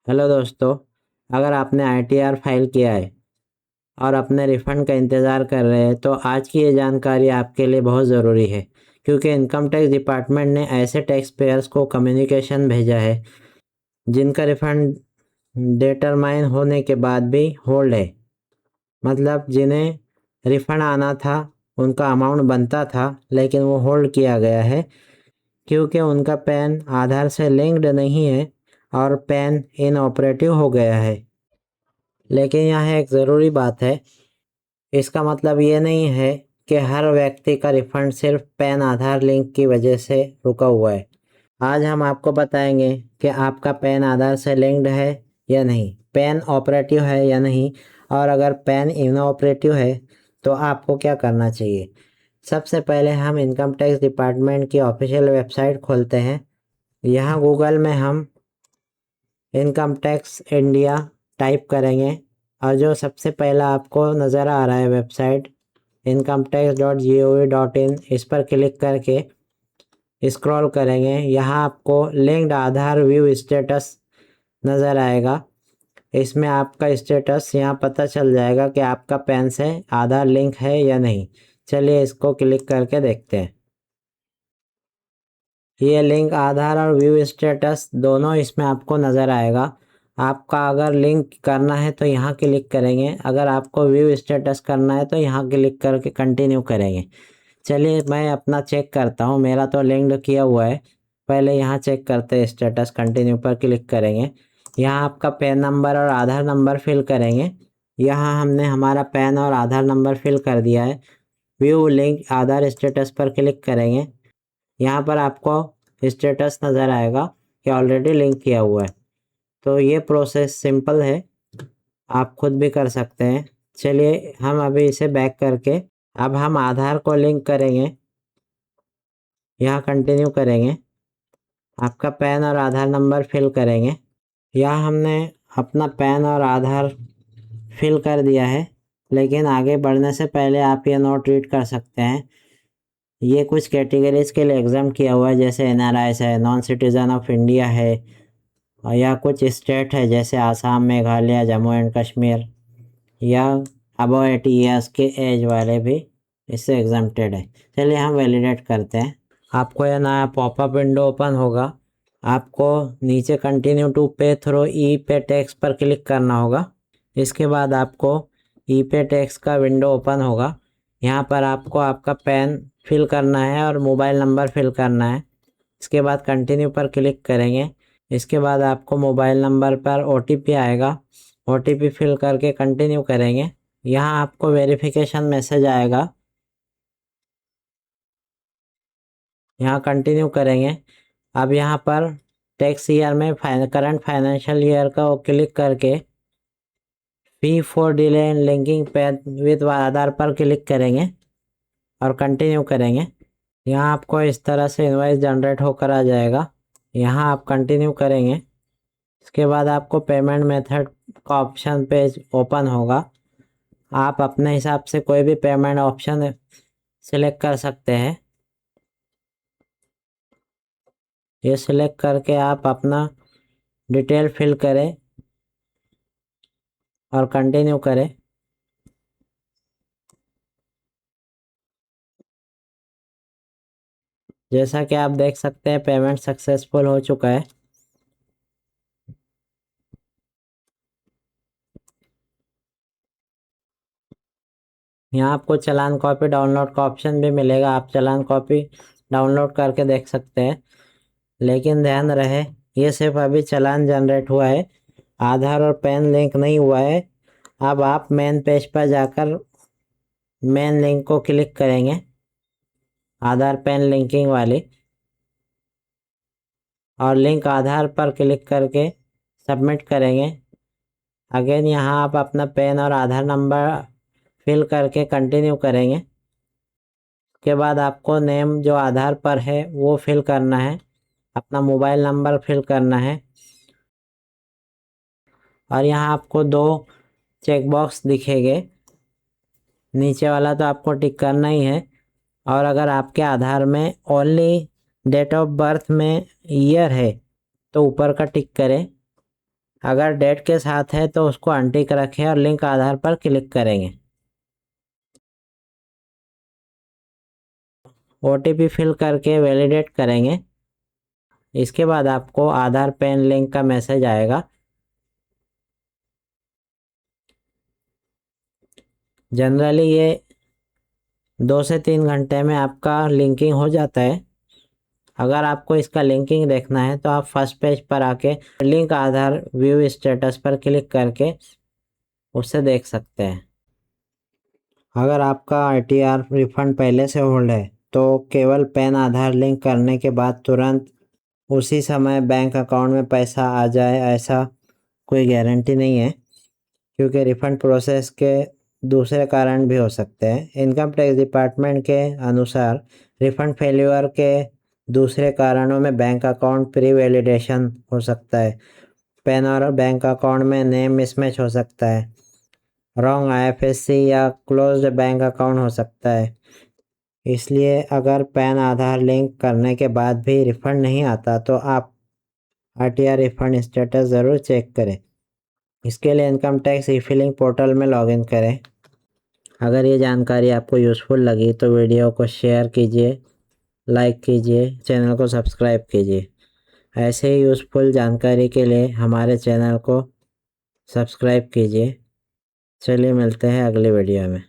Hello दोस्तों। अगर आपने आईटीआर फाइल किया है और अपने रिफंड का इंतज़ार कर रहे हैं तो आज की ये जानकारी आपके लिए बहुत ज़रूरी है, क्योंकि इनकम टैक्स डिपार्टमेंट ने ऐसे टैक्स पेयर्स को कम्युनिकेशन भेजा है जिनका रिफंड डिटरमाइन होने के बाद भी होल्ड है। मतलब जिन्हें रिफंड आना था, उनका अमाउंट बनता था, लेकिन वो होल्ड किया गया है क्योंकि उनका पैन आधार से लिंक्ड नहीं है और पैन इनऑपरेटिव हो गया है। लेकिन यहाँ एक ज़रूरी बात है, इसका मतलब ये नहीं है कि हर व्यक्ति का रिफंड सिर्फ पैन आधार लिंक की वजह से रुका हुआ है। आज हम आपको बताएंगे कि आपका पैन आधार से लिंक्ड है या नहीं, पैन ऑपरेटिव है या नहीं, और अगर पैन इनऑपरेटिव है तो आपको क्या करना चाहिए। सबसे पहले हम इनकम टैक्स डिपार्टमेंट की ऑफिशियल वेबसाइट खोलते हैं। यहाँ गूगल में हम इनकम टैक्स इंडिया टाइप करेंगे और जो सबसे पहला आपको नज़र आ रहा है वेबसाइट incometax.gov.in, इस पर क्लिक करके स्क्रॉल करेंगे। यहाँ आपको लिंक्ड आधार व्यू स्टेटस नज़र आएगा। इसमें आपका स्टेटस यहाँ पता चल जाएगा कि आपका पैन से आधार लिंक है या नहीं। चलिए इसको क्लिक करके देखते हैं। ये लिंक आधार और व्यू स्टेटस दोनों इसमें आपको नज़र आएगा। आपका अगर लिंक करना है तो यहाँ क्लिक करेंगे, अगर आपको व्यू स्टेटस करना है तो यहाँ क्लिक करके कंटिन्यू करेंगे। चलिए मैं अपना चेक करता हूँ, मेरा तो लिंक्ड किया हुआ है। पहले यहाँ चेक करते हैं स्टेटस, कंटिन्यू पर क्लिक करेंगे। यहाँ आपका पैन नंबर और आधार नंबर फिल करेंगे। यहाँ हमने हमारा पैन और आधार नंबर फिल कर दिया है। व्यू लिंक आधार स्टेटस पर क्लिक करेंगे। यहाँ पर आपको स्टेटस नज़र आएगा कि ऑलरेडी लिंक किया हुआ है। तो ये प्रोसेस सिंपल है, आप खुद भी कर सकते हैं। चलिए हम अभी इसे बैक करके अब हम आधार को लिंक करेंगे। यहाँ कंटिन्यू करेंगे, आपका पैन और आधार नंबर फिल करेंगे। यहाँ हमने अपना पैन और आधार फिल कर दिया है, लेकिन आगे बढ़ने से पहले आप ये नोट रीड कर सकते हैं। ये कुछ कैटेगरीज के लिए एग्जाम किया हुआ है, जैसे एनआरआईस है, नॉन सिटीजन ऑफ इंडिया है, और या कुछ स्टेट है जैसे आसाम, मेघालय, जम्मू एंड कश्मीर, या अबव 80 ईयर्स के एज वाले भी इससे एग्जाम्प्टेड है। चलिए हम वैलिडेट करते हैं। आपको यह नया पॉपअप विंडो ओपन होगा। आपको नीचे कंटिन्यू टू पे थ्रू ई पे टैक्स पर क्लिक करना होगा। इसके बाद आपको ई पे टैक्स का विंडो ओपन होगा। यहाँ पर आपको आपका पैन फिल करना है और मोबाइल नंबर फिल करना है। इसके बाद कंटिन्यू पर क्लिक करेंगे। इसके बाद आपको मोबाइल नंबर पर ओटीपी आएगा, ओटीपी फिल करके कंटिन्यू करेंगे। यहाँ आपको वेरिफिकेशन मैसेज आएगा, यहाँ कंटिन्यू करेंगे। अब यहाँ पर टैक्स ईयर में करंट फाइनेंशियल ईयर का क्लिक करके fee for delay in linking PAN with Aadhaar पर क्लिक करेंगे और कंटिन्यू करेंगे। यहाँ आपको इस तरह से इनवॉइस जनरेट होकर आ जाएगा। यहाँ आप कंटिन्यू करेंगे। इसके बाद आपको पेमेंट मेथड का ऑप्शन पेज ओपन होगा। आप अपने हिसाब से कोई भी पेमेंट ऑप्शन सिलेक्ट कर सकते हैं। ये सिलेक्ट करके आप अपना डिटेल फिल करें और कंटिन्यू करें। जैसा कि आप देख सकते हैं पेमेंट सक्सेसफुल हो चुका है। यहाँ आपको चालान कॉपी डाउनलोड का ऑप्शन भी मिलेगा, आप चालान कॉपी डाउनलोड करके देख सकते हैं। लेकिन ध्यान रहे, ये सिर्फ अभी चालान जनरेट हुआ है, आधार और पैन लिंक नहीं हुआ है। अब आप मेन पेज पर जाकर मेन लिंक को क्लिक करेंगे, आधार पैन लिंकिंग वाली, और लिंक आधार पर क्लिक करके सबमिट करेंगे। अगेन यहाँ आप अपना पैन और आधार नंबर फिल करके कंटिन्यू करेंगे। उसके बाद आपको नेम जो आधार पर है वो फिल करना है, अपना मोबाइल नंबर फिल करना है, और यहाँ आपको दो चेकबॉक्स दिखेंगे। नीचे वाला तो आपको टिक करना ही है, और अगर आपके आधार में ओनली डेट ऑफ बर्थ में ईयर है तो ऊपर का टिक करें। अगर डेट के साथ है तो उसको अनटिक रखें और लिंक आधार पर क्लिक करेंगे। OTP फिल करके वैलिडेट करेंगे। इसके बाद आपको आधार पैन लिंक का मैसेज आएगा। जनरली ये 2 से 3 घंटे में आपका लिंकिंग हो जाता है। अगर आपको इसका लिंकिंग देखना है तो आप फर्स्ट पेज पर आके लिंक आधार व्यू स्टेटस पर क्लिक करके उससे देख सकते हैं। अगर आपका RTR रिफंड पहले से होल्ड है तो केवल पैन आधार लिंक करने के बाद तुरंत उसी समय बैंक अकाउंट में पैसा आ जाए ऐसा कोई गारंटी नहीं है, क्योंकि रिफंड प्रोसेस के दूसरे कारण भी हो सकते हैं। इनकम टैक्स डिपार्टमेंट के अनुसार रिफंड फेल्यूर के दूसरे कारणों में बैंक अकाउंट प्री वैलिडेशन हो सकता है, पैन और बैंक अकाउंट में नेम मिसमैच हो सकता है, रॉन्ग IFSC या क्लोज्ड बैंक अकाउंट हो सकता है। इसलिए अगर पैन आधार लिंक करने के बाद भी रिफंड नहीं आता तो आप RTR रिफंड स्टेटस ज़रूर चेक करें। इसके लिए income tax e filling portal में लॉगिन करें। अगर ये जानकारी आपको यूज़फुल लगी तो वीडियो को शेयर कीजिए, लाइक कीजिए, चैनल को सब्सक्राइब कीजिए। ऐसे ही यूज़फुल जानकारी के लिए हमारे चैनल को सब्सक्राइब कीजिए। चलिए मिलते हैं अगली वीडियो में।